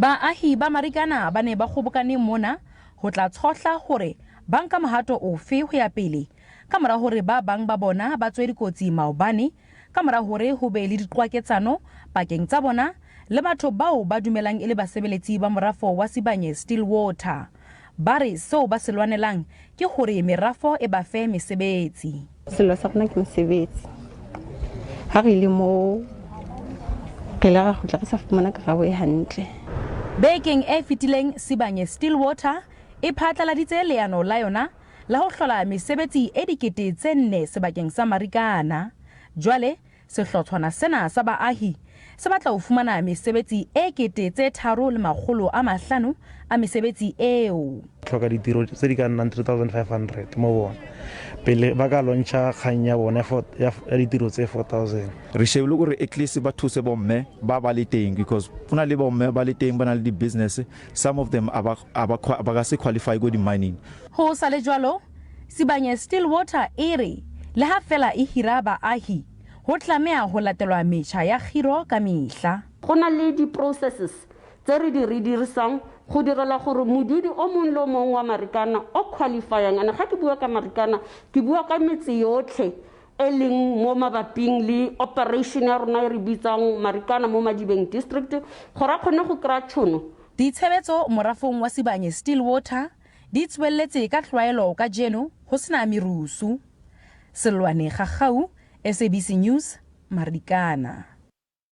Baahi ba Marikana ba ne ba kgobokane mona ho tla tshotla hore ba nka mohato ofe ho ya pele ka mora hore ba bang ba bona ba tswe dikotsi Maabane ka mora hore ho be le diqwaketsano pakeng tsa bona le batho bao ba dumelang e le basebeletsi ba morafo wa Sibanye-Stilwater. Ba re seo ba se lwanelang ke hore merafo e ba fe mesebetsi. Selo sa rona ke mosebetsi. Ha re le mo re la go tla re sa fumana karabo e hantle. Bekeng e fetileng Sibanye-Stilwater e phatlaladitse leano la yona la ho hlola mesebetsi e dikete tse 4 sebakeng sa Marikana. Jwale sehlothwana sena sa baahi se batla ho fumana mesebetsi e kete tse 3,500 a mesebetsi eo. Hloka ditiro tse di ka nnang 3500 mo bona pele ba ka launcha kgang ya bona ya ditiro tse 4000. Re shebile gore at least ba thuse bomme ba ba le teng because puna le bomme ba le teng ba na le di business, some of them ba ka se qualify go di mining. Ho sa le jwalo Sibanye-Stilwater e re le ha fela e hira baahi ho tlamea ho latelwa metjha ya khiro ka mehla. Go na le di processes tse re di dirisang go direla gore modudi o mong le o mong wa Marikana o qualifyang. Ana ga ke bua ka Marikana ke bua ka metse yotlhe e leng mo mabaping le operation ya rona re bitsang Marikana mo Madibeng district gore a kgone go kra tšhono. Ditshebetso morafong wa Sibanye-Stilwater di tswelletse ka tlwaelo ka jeno ho sena merusu. Selwane Gagau, SABC News, Marikana.